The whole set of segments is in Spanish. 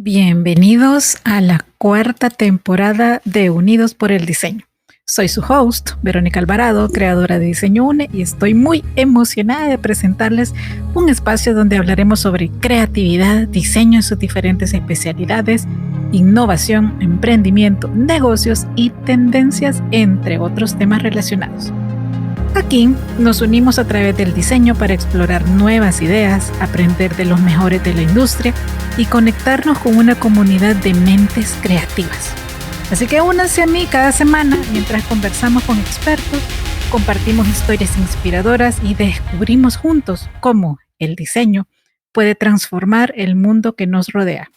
Bienvenidos a la cuarta temporada de Unidos por el Diseño. Soy su host, Verónica Alvarado, creadora de Diseño UNE, y estoy muy emocionada de presentarles un espacio donde hablaremos sobre creatividad, diseño en sus diferentes especialidades, innovación, emprendimiento, negocios y tendencias, entre otros temas relacionados. Aquí nos unimos a través del diseño para explorar nuevas ideas, aprender de los mejores de la industria y conectarnos con una comunidad de mentes creativas. Así que únanse a mí cada semana mientras conversamos con expertos, compartimos historias inspiradoras y descubrimos juntos cómo el diseño puede transformar el mundo que nos rodea.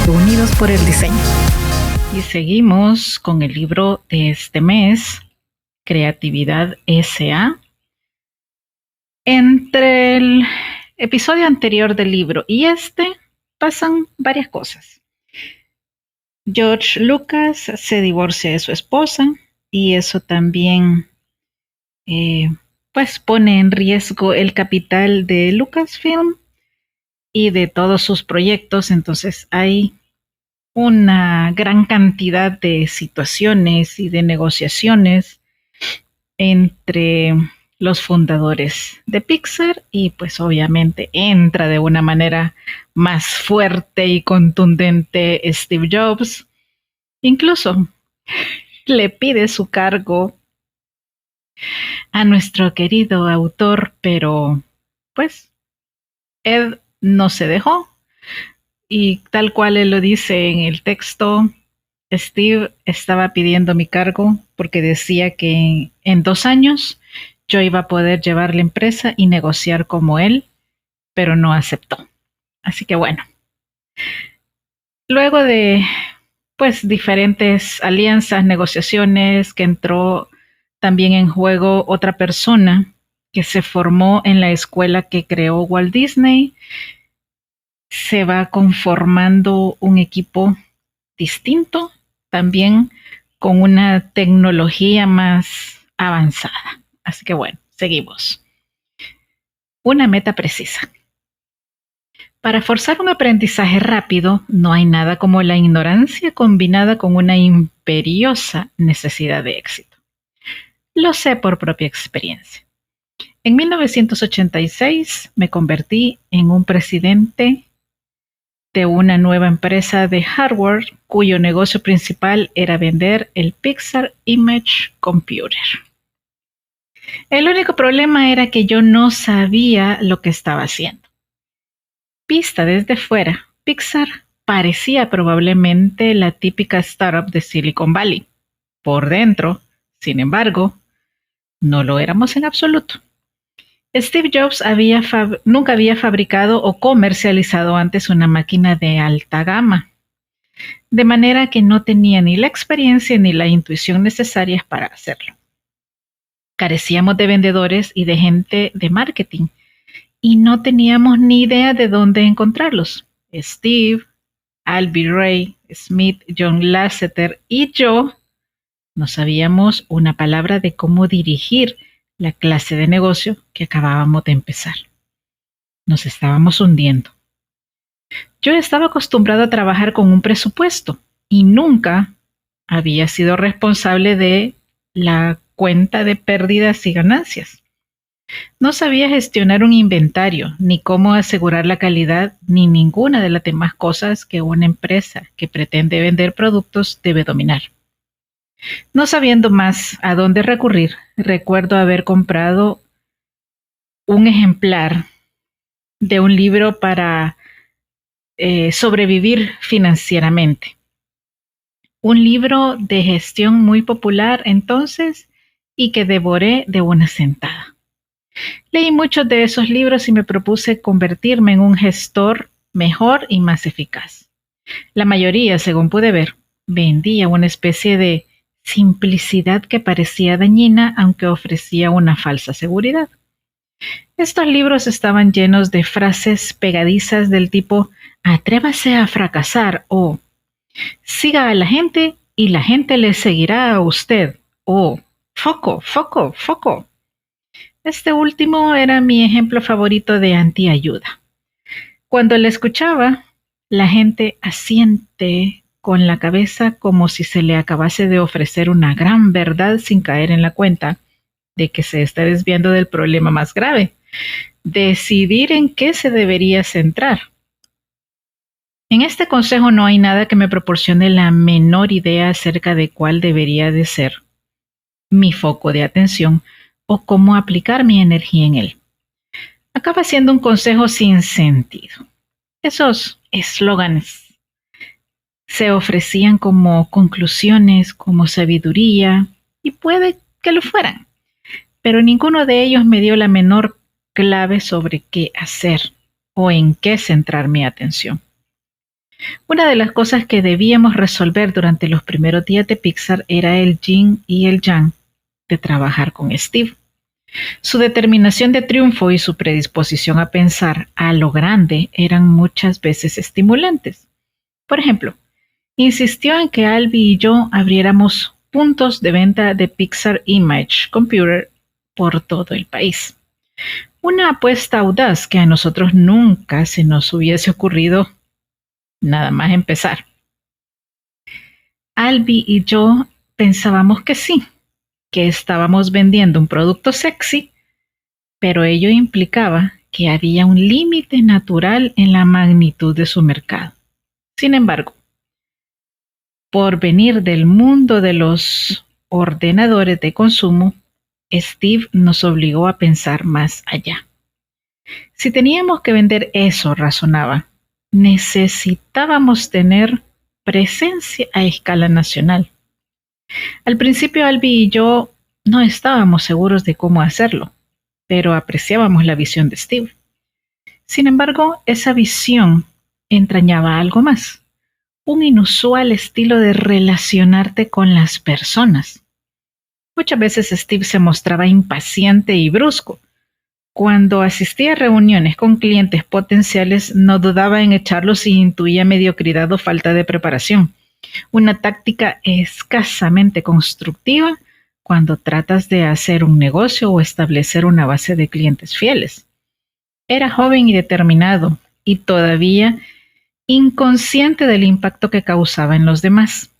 Unidos por el Diseño. Y seguimos con el libro de este mes, Creatividad S.A. Entre el episodio anterior del libro y pasan varias cosas. George Lucas se divorcia de su esposa y eso también pone en riesgo el capital de Lucasfilm y de todos sus proyectos. Entonces hay una gran cantidad de situaciones y de negociaciones entre los fundadores de Pixar y pues obviamente entra de una manera más fuerte y contundente Steve Jobs. Incluso le pide su cargo a nuestro querido autor, pero pues Ed no se dejó. Y tal cual él lo dice en el texto, Steve estaba pidiendo mi cargo porque decía que en 2 años yo iba a poder llevar la empresa y negociar como él, pero no aceptó. Así que bueno, luego de diferentes alianzas, negociaciones, que entró también en juego otra persona que se formó en la escuela que creó Walt Disney, se va conformando un equipo distinto, también con una tecnología más avanzada. Así que bueno, seguimos. Una meta precisa. Para forzar un aprendizaje rápido, no hay nada como la ignorancia combinada con una imperiosa necesidad de éxito. Lo sé por propia experiencia. En 1986 me convertí en un presidente de una nueva empresa de hardware cuyo negocio principal era vender el Pixar Image Computer. El único problema era que yo no sabía lo que estaba haciendo. Vista desde fuera, Pixar parecía probablemente la típica startup de Silicon Valley. Por dentro, sin embargo, no lo éramos en absoluto. Steve Jobs nunca había fabricado o comercializado antes una máquina de alta gama, de manera que no tenía ni la experiencia ni la intuición necesarias para hacerlo. Carecíamos de vendedores y de gente de marketing, y no teníamos ni idea de dónde encontrarlos. Steve, Albie Ray, Smith, John Lasseter y yo no sabíamos una palabra de cómo dirigir la clase de negocio que acabábamos de empezar. Nos estábamos hundiendo. Yo estaba acostumbrado a trabajar con un presupuesto y nunca había sido responsable de la cuenta de pérdidas y ganancias. No sabía gestionar un inventario, ni cómo asegurar la calidad, ni ninguna de las demás cosas que una empresa que pretende vender productos debe dominar. No sabiendo más a dónde recurrir, recuerdo haber comprado un ejemplar de un libro para sobrevivir financieramente. un libro de gestión muy popular entonces y que devoré de una sentada. Leí muchos de esos libros y me propuse convertirme en un gestor mejor y más eficaz. La mayoría, según pude ver, vendía una especie de simplicidad que parecía dañina, aunque ofrecía una falsa seguridad. Estos libros estaban llenos de frases pegadizas del tipo atrévase a fracasar o siga a la gente y la gente le seguirá a usted o foco, foco, foco. Este último era mi ejemplo favorito de antiayuda. Cuando le escuchaba, la gente asiente con la cabeza como si se le acabase de ofrecer una gran verdad sin caer en la cuenta de que se está desviando del problema más grave, decidir en qué se debería centrar. En este consejo no hay nada que me proporcione la menor idea acerca de cuál debería de ser mi foco de atención o cómo aplicar mi energía en él. Acaba siendo un consejo sin sentido. Esos eslóganes se ofrecían como conclusiones, como sabiduría, y puede que lo fueran, pero ninguno de ellos me dio la menor clave sobre qué hacer o en qué centrar mi atención. Una de las cosas que debíamos resolver durante los primeros días de Pixar era el yin y el yang de trabajar con Steve. Su determinación de triunfo y su predisposición a pensar a lo grande eran muchas veces estimulantes. Por ejemplo, insistió en que Albi y yo abriéramos puntos de venta de Pixar Image Computer por todo el país. Una apuesta audaz que a nosotros nunca se nos hubiese ocurrido nada más empezar. Albi y yo pensábamos que sí, que estábamos vendiendo un producto sexy, pero ello implicaba que había un límite natural en la magnitud de su mercado. Sin embargo, por venir del mundo de los ordenadores de consumo, Steve nos obligó a pensar más allá. Si teníamos que vender eso, razonaba, necesitábamos tener presencia a escala nacional. Al principio, Albi y yo no estábamos seguros de cómo hacerlo, pero apreciábamos la visión de Steve. Sin embargo, esa visión entrañaba algo más, un inusual estilo de relacionarte con las personas. Muchas veces Steve se mostraba impaciente y brusco. Cuando asistía a reuniones con clientes potenciales, no dudaba en echarlos si intuía mediocridad o falta de preparación, una táctica escasamente constructiva cuando tratas de hacer un negocio o establecer una base de clientes fieles. Era joven y determinado, y todavía inconsciente del impacto que causaba en los demás.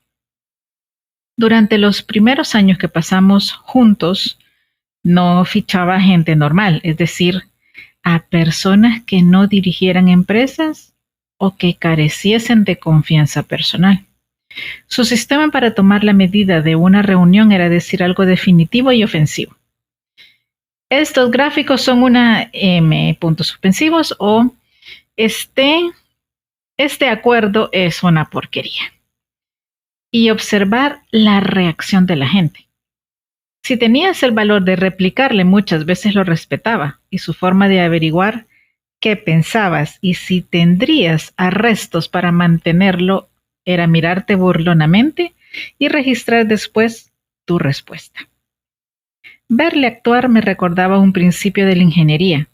Durante los primeros años que pasamos juntos, no fichaba gente normal, es decir, a personas que no dirigieran empresas o que careciesen de confianza personal. Su sistema para tomar la medida de una reunión era decir algo definitivo y ofensivo. Estos gráficos son una M puntos suspensivos o este acuerdo es una porquería. Y observar la reacción de la gente. Si tenías el valor de replicarle, muchas veces lo respetaba, y su forma de averiguar qué pensabas y si tendrías arrestos para mantenerlo era mirarte burlonamente y registrar después tu respuesta. Verle actuar me recordaba un principio de la ingeniería: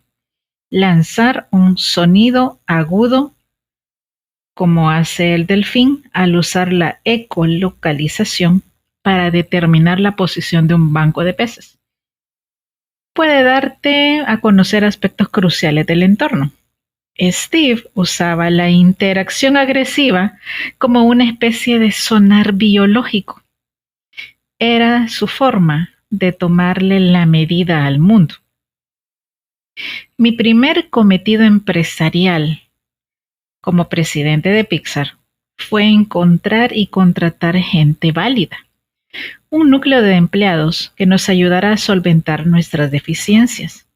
lanzar un sonido agudo como hace el delfín al usar la ecolocalización para determinar la posición de un banco de peces. Puede darte a conocer aspectos cruciales del entorno. Steve usaba la interacción agresiva como una especie de sonar biológico. Era su forma de tomarle la medida al mundo. Mi primer cometido empresarial como presidente de Pixar fue encontrar y contratar gente válida, un núcleo de empleados que nos ayudara a solventar nuestras deficiencias.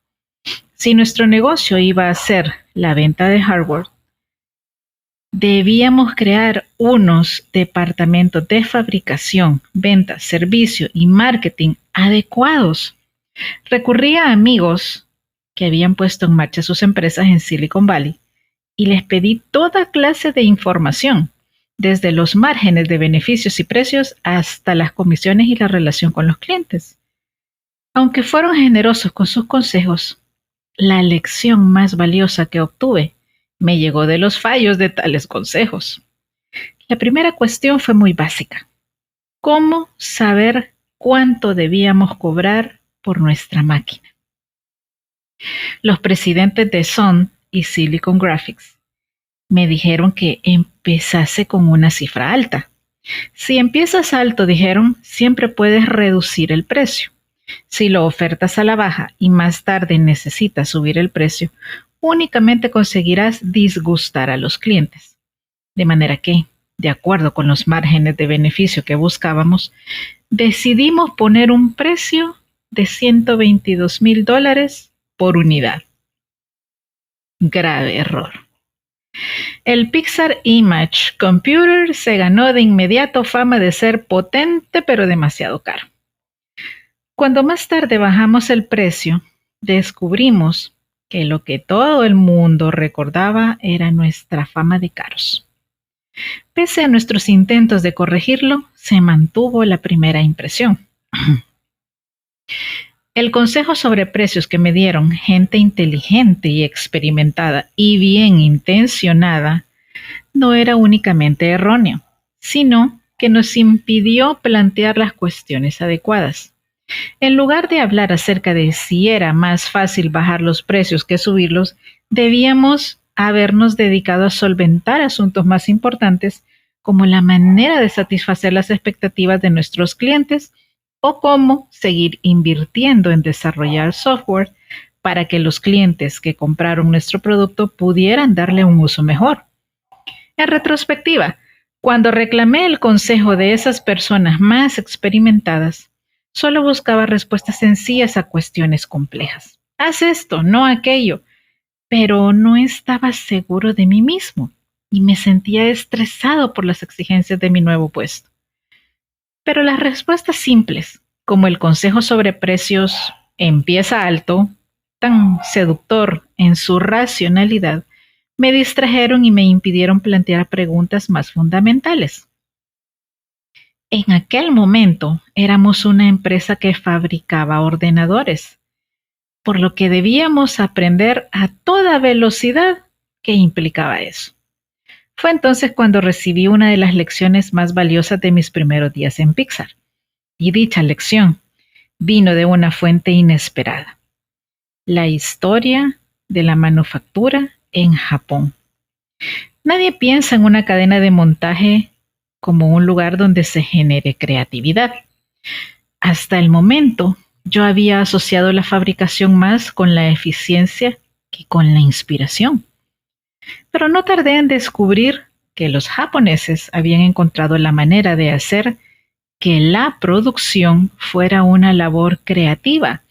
Si nuestro negocio iba a ser la venta de hardware, Debíamos crear unos departamentos de fabricación, venta, servicio y marketing adecuados. Recurrí a amigos que habían puesto en marcha sus empresas en Silicon Valley y les pedí toda clase de información, desde los márgenes de beneficios y precios hasta las comisiones y la relación con los clientes. Aunque fueron generosos con sus consejos, la lección más valiosa que obtuve me llegó de los fallos de tales consejos. La primera cuestión fue muy básica. ¿Cómo saber cuánto debíamos cobrar por nuestra máquina? Los presidentes de Sun y Silicon Graphics me dijeron que empezase con una cifra alta. Si empiezas alto, dijeron, siempre puedes reducir el precio. Si lo ofertas a la baja y más tarde necesitas subir el precio, únicamente conseguirás disgustar a los clientes. De manera que, de acuerdo con los márgenes de beneficio que buscábamos, decidimos poner un precio de $122,000 por unidad. Grave error. El Pixar Image Computer se ganó de inmediato fama de ser potente pero demasiado caro. Cuando más tarde bajamos el precio, descubrimos que lo que todo el mundo recordaba era nuestra fama de caros. Pese a nuestros intentos de corregirlo, se mantuvo la primera impresión. El consejo sobre precios que me dieron gente inteligente y experimentada y bien intencionada no era únicamente erróneo, sino que nos impidió plantear las cuestiones adecuadas. En lugar de hablar acerca de si era más fácil bajar los precios que subirlos, debíamos habernos dedicado a solventar asuntos más importantes como la manera de satisfacer las expectativas de nuestros clientes o cómo seguir invirtiendo en desarrollar software para que los clientes que compraron nuestro producto pudieran darle un uso mejor. En retrospectiva, cuando reclamé el consejo de esas personas más experimentadas, solo buscaba respuestas sencillas a cuestiones complejas. Haz esto, no aquello. Pero no estaba seguro de mí mismo y me sentía estresado por las exigencias de mi nuevo puesto. Pero las respuestas simples, como el consejo sobre precios empieza alto, tan seductor en su racionalidad, me distrajeron y me impidieron plantear preguntas más fundamentales. En aquel momento éramos una empresa que fabricaba ordenadores, por lo que debíamos aprender a toda velocidad qué implicaba eso. Fue entonces cuando recibí una de las lecciones más valiosas de mis primeros días en Pixar. Y dicha lección vino de una fuente inesperada: la historia de la manufactura en Japón. Nadie piensa en una cadena de montaje como un lugar donde se genere creatividad. Hasta el momento, yo había asociado la fabricación más con la eficiencia que con la inspiración. Pero no tardé en descubrir que los japoneses habían encontrado la manera de hacer que la producción fuera una labor creativa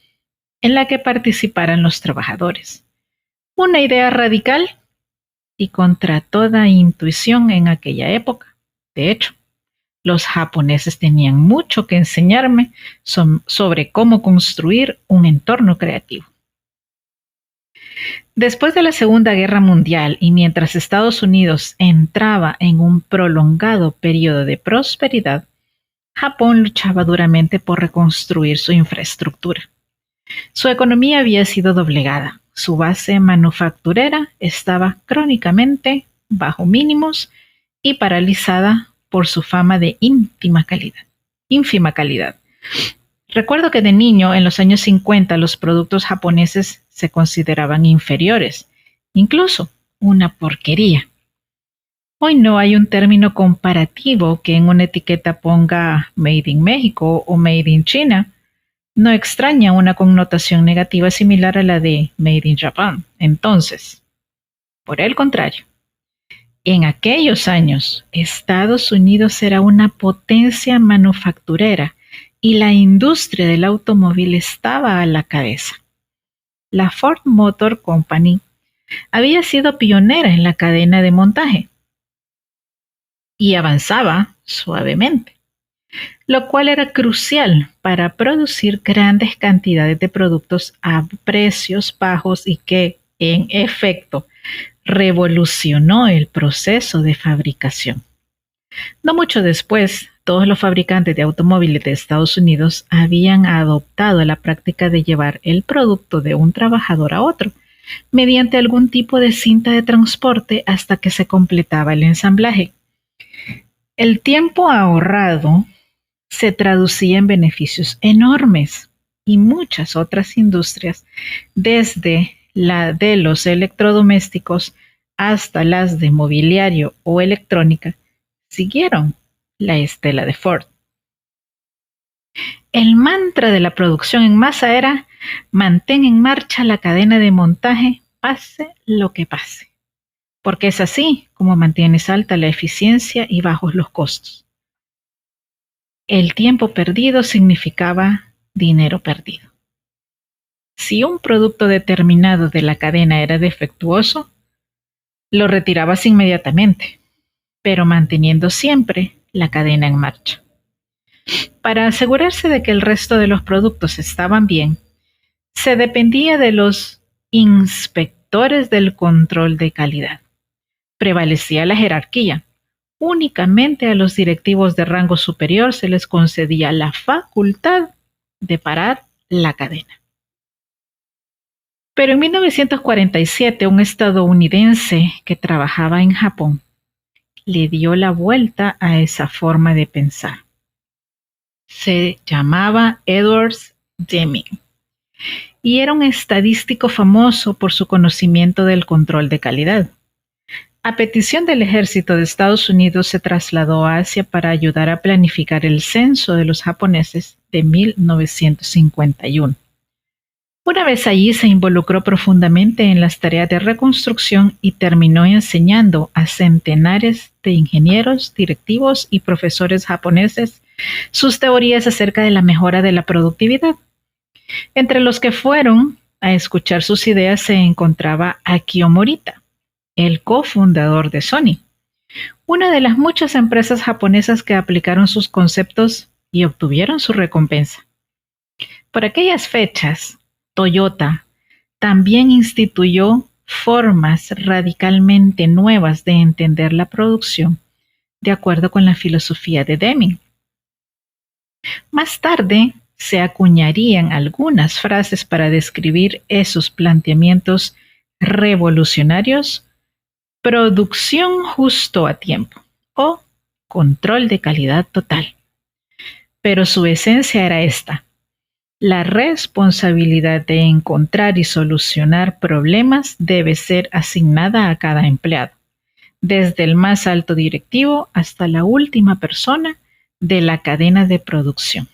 en la que participaran los trabajadores. Una idea radical y contra toda intuición en aquella época. De hecho, los japoneses tenían mucho que enseñarme sobre cómo construir un entorno creativo. Después de la Segunda Guerra Mundial y mientras Estados Unidos entraba en un prolongado periodo de prosperidad, Japón luchaba duramente por reconstruir su infraestructura. Su economía había sido doblegada, su base manufacturera estaba crónicamente bajo mínimos y paralizada por su fama de ínfima calidad. Recuerdo que de niño, en los años 50, los productos japoneses se consideraban inferiores, incluso una porquería. Hoy no hay un término comparativo que en una etiqueta ponga Made in México o Made in China. No extraña una connotación negativa similar a la de Made in Japan. Entonces, por el contrario, en aquellos años, Estados Unidos era una potencia manufacturera y la industria del automóvil estaba a la cabeza. La Ford Motor Company había sido pionera en la cadena de montaje. y avanzaba suavemente, lo cual era crucial para producir grandes cantidades de productos a precios bajos y que, en efecto, revolucionó el proceso de fabricación. No mucho después, todos los fabricantes de automóviles de Estados Unidos habían adoptado la práctica de llevar el producto de un trabajador a otro mediante algún tipo de cinta de transporte hasta que se completaba el ensamblaje. El tiempo ahorrado se traducía en beneficios enormes y muchas otras industrias, desde la de los electrodomésticos hasta las de mobiliario o electrónica, siguieron la estela de Ford. El mantra de la producción en masa era: mantén en marcha la cadena de montaje, pase lo que pase, porque es así como mantienes alta la eficiencia y bajos los costos. El tiempo perdido significaba dinero perdido. Si un producto determinado de la cadena era defectuoso, lo retirabas inmediatamente, pero manteniendo siempre la cadena en marcha. Para asegurarse de que el resto de los productos estaban bien, se dependía de los inspectores del control de calidad. Prevalecía la jerarquía. Únicamente a los directivos de rango superior se les concedía la facultad de parar la cadena. Pero en 1947, un estadounidense que trabajaba en Japón le dio la vuelta a esa forma de pensar. Se llamaba Edward Deming y era un estadístico famoso por su conocimiento del control de calidad. A petición del ejército de Estados Unidos se trasladó a Asia para ayudar a planificar el censo de los japoneses de 1951. Una vez allí se involucró profundamente en las tareas de reconstrucción y terminó enseñando a centenares de ingenieros, directivos y profesores japoneses sus teorías acerca de la mejora de la productividad. Entre los que fueron a escuchar sus ideas se encontraba Akio Morita, el cofundador de Sony, una de las muchas empresas japonesas que aplicaron sus conceptos y obtuvieron su recompensa. Por aquellas fechas, Toyota también instituyó formas radicalmente nuevas de entender la producción, de acuerdo con la filosofía de Deming. Más tarde, se acuñarían algunas frases para describir esos planteamientos revolucionarios: producción justo a tiempo o control de calidad total. Pero su esencia era esta: la responsabilidad de encontrar y solucionar problemas debe ser asignada a cada empleado, desde el más alto directivo hasta la última persona de la cadena de producción.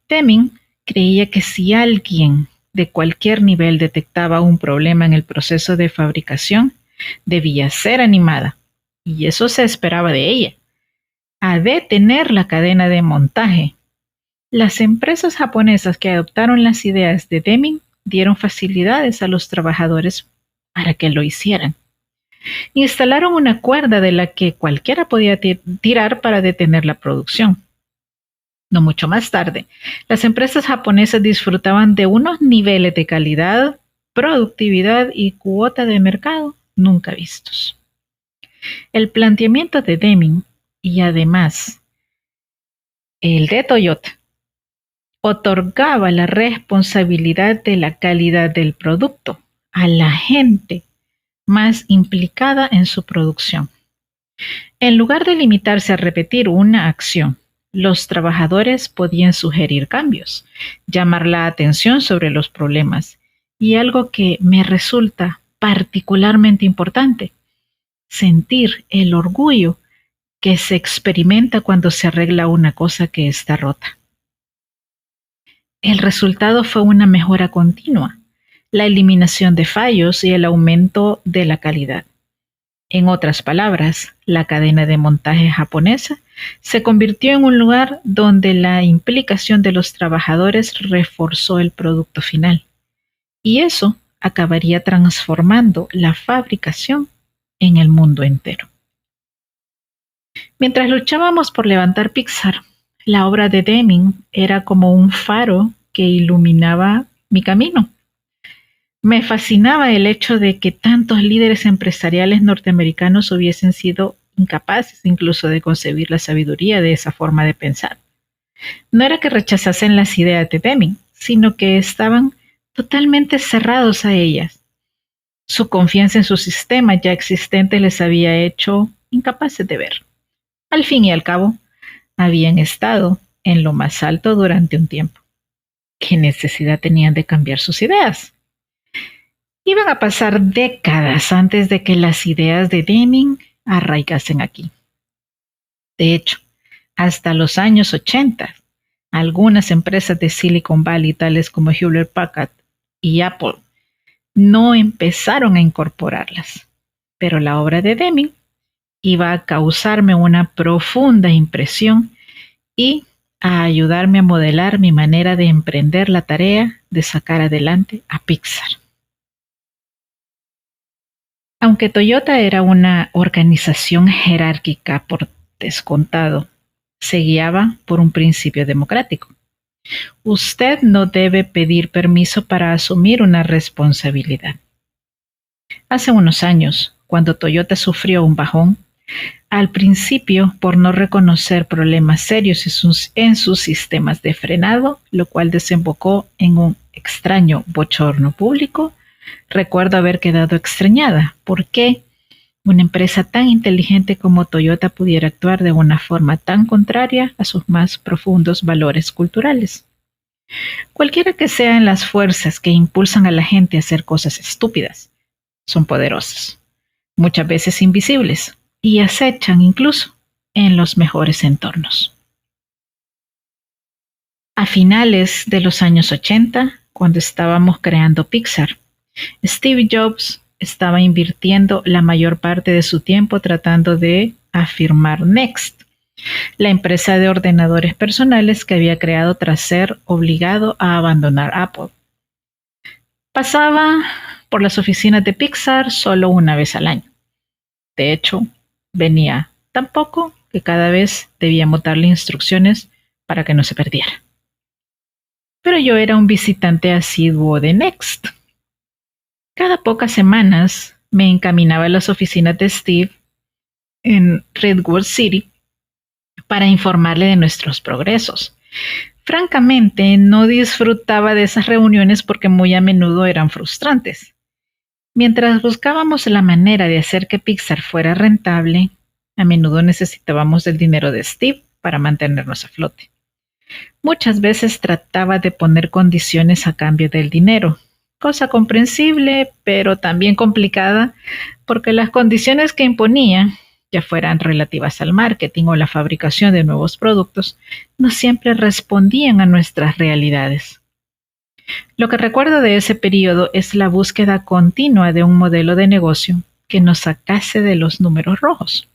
Deming creía que si alguien de cualquier nivel detectaba un problema en el proceso de fabricación, debía ser animada, y eso se esperaba de ella, a detener la cadena de montaje. Las empresas japonesas que adoptaron las ideas de Deming dieron facilidades a los trabajadores para que lo hicieran. Instalaron una cuerda de la que cualquiera podía tirar para detener la producción. No mucho más tarde, las empresas japonesas disfrutaban de unos niveles de calidad, productividad y cuota de mercado nunca vistos. El planteamiento de Deming y además el de Toyota otorgaba la responsabilidad de la calidad del producto a la gente más implicada en su producción. En lugar de limitarse a repetir una acción, los trabajadores podían sugerir cambios, llamar la atención sobre los problemas y algo que me resulta particularmente importante: sentir el orgullo que se experimenta cuando se arregla una cosa que está rota. El resultado fue una mejora continua, la eliminación de fallos y el aumento de la calidad. En otras palabras, la cadena de montaje japonesa se convirtió en un lugar donde la implicación de los trabajadores reforzó el producto final, y eso acabaría transformando la fabricación en el mundo entero. Mientras luchábamos por levantar Pixar, la obra de Deming era como un faro que iluminaba mi camino. Me fascinaba el hecho de que tantos líderes empresariales norteamericanos hubiesen sido incapaces incluso de concebir la sabiduría de esa forma de pensar. No era que rechazasen las ideas de Deming, sino que estaban totalmente cerrados a ellas. Su confianza en su sistema ya existente les había hecho incapaces de ver. Al fin y al cabo, habían estado en lo más alto durante un tiempo. ¿Qué necesidad tenían de cambiar sus ideas? Iban a pasar décadas antes de que las ideas de Deming arraigasen aquí. De hecho, hasta los años 80, algunas empresas de Silicon Valley, tales como Hewlett Packard y Apple, no empezaron a incorporarlas. Pero la obra de Deming iba a causarme una profunda impresión y a ayudarme a modelar mi manera de emprender la tarea de sacar adelante a Pixar. Aunque Toyota era una organización jerárquica por descontado, se guiaba por un principio democrático. Usted no debe pedir permiso para asumir una responsabilidad. Hace unos años, cuando Toyota sufrió un bajón, al principio por no reconocer problemas serios en sus sistemas de frenado, lo cual desembocó en un extraño bochorno público, recuerdo haber quedado extrañada. ¿Por qué una empresa tan inteligente como Toyota pudiera actuar de una forma tan contraria a sus más profundos valores culturales? Cualquiera que sean las fuerzas que impulsan a la gente a hacer cosas estúpidas, son poderosas, muchas veces invisibles, y acechan incluso en los mejores entornos. A finales de los años 80, cuando estábamos creando Pixar, Steve Jobs estaba invirtiendo la mayor parte de su tiempo tratando de afirmar Next, la empresa de ordenadores personales que había creado tras ser obligado a abandonar Apple. Pasaba por las oficinas de Pixar solo una vez al año. De hecho, venía tan poco que cada vez debíamos darle instrucciones para que no se perdiera. Pero yo era un visitante asiduo de Next. Cada pocas semanas me encaminaba a las oficinas de Steve en Redwood City para informarle de nuestros progresos. Francamente, no disfrutaba de esas reuniones porque muy a menudo eran frustrantes. Mientras buscábamos la manera de hacer que Pixar fuera rentable, a menudo necesitábamos el dinero de Steve para mantenernos a flote. Muchas veces trataba de poner condiciones a cambio del dinero, cosa comprensible, pero también complicada, porque las condiciones que imponía, ya fueran relativas al marketing o la fabricación de nuevos productos, no siempre respondían a nuestras realidades. Lo que recuerdo de ese periodo es la búsqueda continua de un modelo de negocio que nos sacase de los números rojos.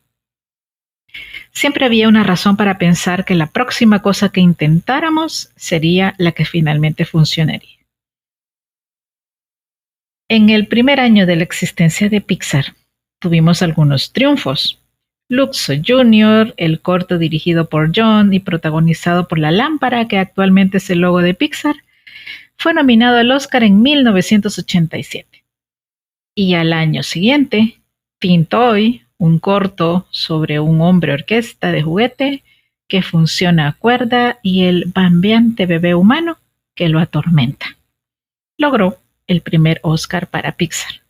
Siempre había una razón para pensar que la próxima cosa que intentáramos sería la que finalmente funcionaría. En el primer año de la existencia de Pixar, tuvimos algunos triunfos. Luxo Jr., el corto dirigido por John y protagonizado por la lámpara que actualmente es el logo de Pixar, fue nominado al Oscar en 1987. Y al año siguiente, Pintoy, un corto sobre un hombre orquesta de juguete que funciona a cuerda y el bambeante bebé humano que lo atormenta. Logró el primer Oscar para Pixar.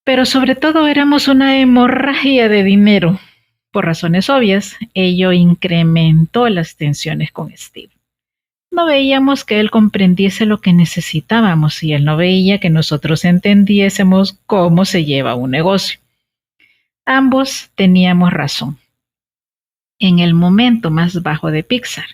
Pero sobre todo éramos una hemorragia de dinero. Por razones obvias, ello incrementó las tensiones con Steve. No veíamos que él comprendiese lo que necesitábamos y él no veía que nosotros entendiésemos cómo se lleva un negocio. Ambos teníamos razón. En el momento más bajo de Pixar,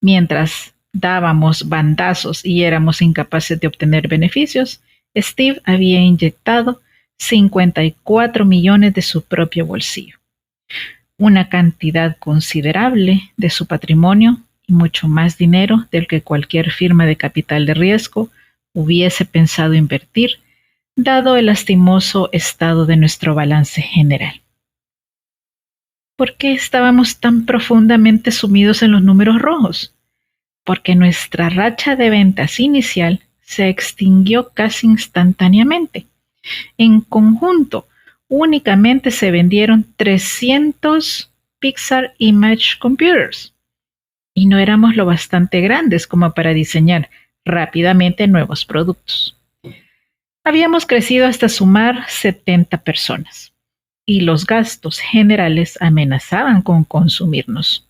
mientras dábamos bandazos y éramos incapaces de obtener beneficios, Steve había inyectado 54 millones de su propio bolsillo, una cantidad considerable de su patrimonio y mucho más dinero del que cualquier firma de capital de riesgo hubiese pensado invertir, dado el lastimoso estado de nuestro balance general. ¿Por qué estábamos tan profundamente sumidos en los números rojos? Porque nuestra racha de ventas inicial se extinguió casi instantáneamente. En conjunto, únicamente se vendieron 300 Pixar Image Computers y no éramos lo bastante grandes como para diseñar rápidamente nuevos productos. Habíamos crecido hasta sumar 70 personas y los gastos generales amenazaban con consumirnos.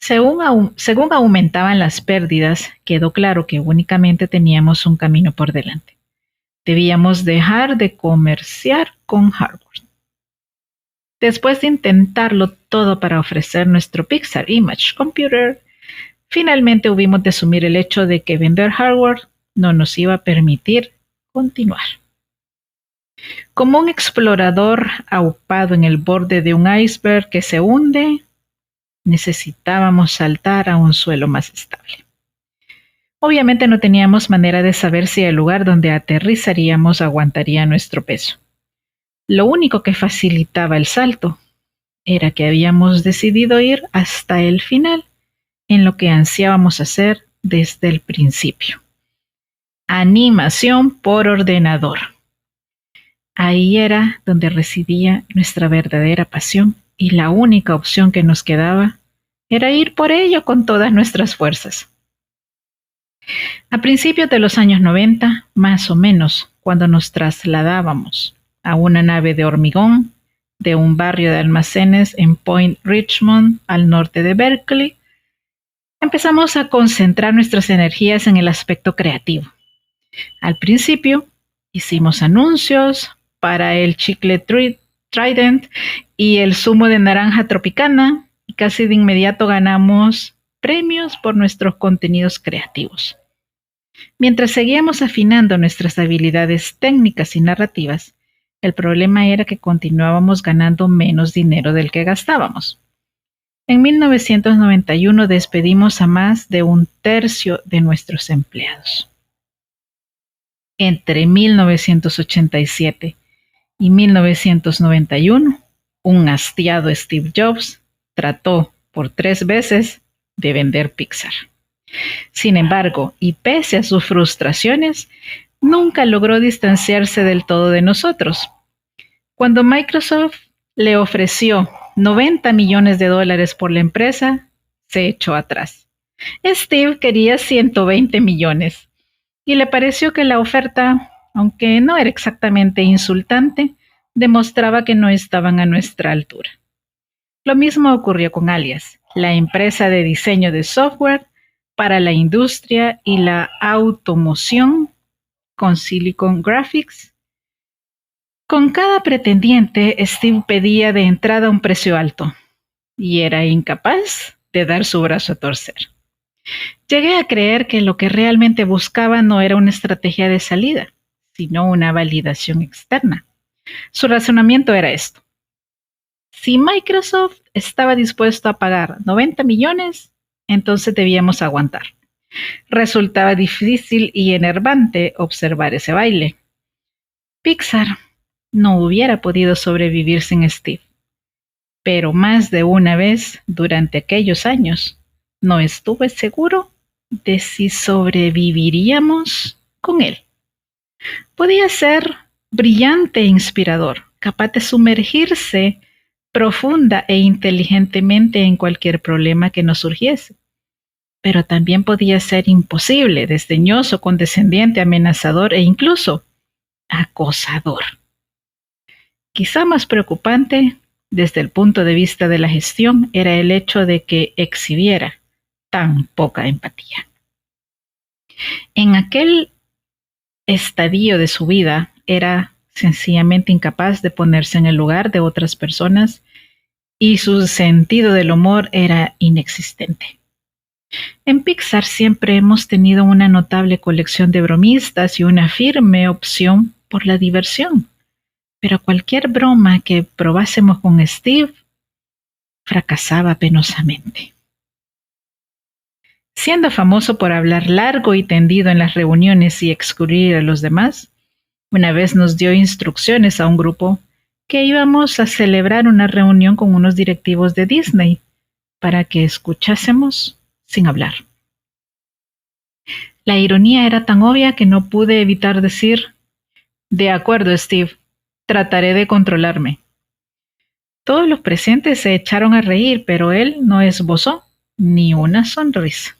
Según aumentaban las pérdidas, quedó claro que únicamente teníamos un camino por delante. Debíamos dejar de comerciar con hardware. Después de intentarlo todo para ofrecer nuestro Pixar Image Computer, finalmente hubimos de asumir el hecho de que vender hardware no nos iba a permitir continuar. Como un explorador aupado en el borde de un iceberg que se hunde, necesitábamos saltar a un suelo más estable. Obviamente no teníamos manera de saber si el lugar donde aterrizaríamos aguantaría nuestro peso. Lo único que facilitaba el salto era que habíamos decidido ir hasta el final en lo que ansiábamos hacer desde el principio. Animación por ordenador. Ahí era donde residía nuestra verdadera pasión y la única opción que nos quedaba era ir por ello con todas nuestras fuerzas. A principios de los años 90, más o menos, cuando nos trasladábamos a una nave de hormigón de un barrio de almacenes en Point Richmond, al norte de Berkeley, empezamos a concentrar nuestras energías en el aspecto creativo. Al principio, hicimos anuncios para el chicle Trident y el zumo de naranja tropicana, y casi de inmediato ganamos premios por nuestros contenidos creativos. Mientras seguíamos afinando nuestras habilidades técnicas y narrativas, el problema era que continuábamos ganando menos dinero del que gastábamos. En 1991 despedimos a más de un tercio de nuestros empleados. Entre 1987 y 1991, un hastiado Steve Jobs trató por 3 veces de vender Pixar. Sin embargo, y pese a sus frustraciones, nunca logró distanciarse del todo de nosotros. Cuando Microsoft le ofreció $90 millones por la empresa, se echó atrás. Steve quería 120 millones y le pareció que la oferta, aunque no era exactamente insultante, demostraba que no estaban a nuestra altura. Lo mismo ocurrió con Alias, la empresa de diseño de software para la industria y la automoción con Silicon Graphics. Con cada pretendiente, Steve pedía de entrada un precio alto y era incapaz de dar su brazo a torcer. Llegué a creer que lo que realmente buscaba no era una estrategia de salida, sino una validación externa. Su razonamiento era esto: si Microsoft estaba dispuesto a pagar 90 millones, entonces debíamos aguantar. Resultaba difícil y enervante observar ese baile. Pixar no hubiera podido sobrevivir sin Steve, pero más de una vez durante aquellos años no estuve seguro de si sobreviviríamos con él. Podía ser brillante e inspirador, capaz de sumergirse profunda e inteligentemente en cualquier problema que nos surgiese. Pero también podía ser imposible, desdeñoso, condescendiente, amenazador e incluso acosador. Quizá más preocupante, desde el punto de vista de la gestión, era el hecho de que exhibiera tan poca empatía. En aquel estadio de su vida, era sencillamente incapaz de ponerse en el lugar de otras personas y su sentido del humor era inexistente. En Pixar siempre hemos tenido una notable colección de bromistas y una firme opción por la diversión, pero cualquier broma que probásemos con Steve fracasaba penosamente. Siendo famoso por hablar largo y tendido en las reuniones y excluir a los demás, una vez nos dio instrucciones a un grupo que íbamos a celebrar una reunión con unos directivos de Disney para que escuchásemos sin hablar. La ironía era tan obvia que no pude evitar decir: de acuerdo, Steve, trataré de controlarme. Todos los presentes se echaron a reír, pero él no esbozó ni una sonrisa.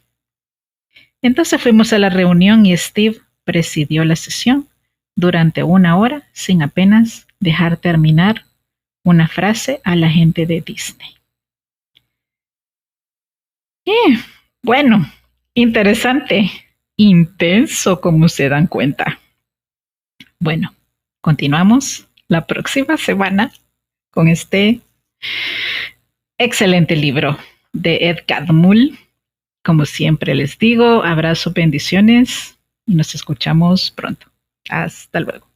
Entonces fuimos a la reunión y Steve presidió la sesión durante 1 hora sin apenas dejar terminar una frase a la gente de Disney. Bueno, interesante, intenso, como se dan cuenta. Bueno, continuamos la próxima semana con este excelente libro de Ed Catmull. Como siempre les digo, abrazos, bendiciones y nos escuchamos pronto. Hasta luego.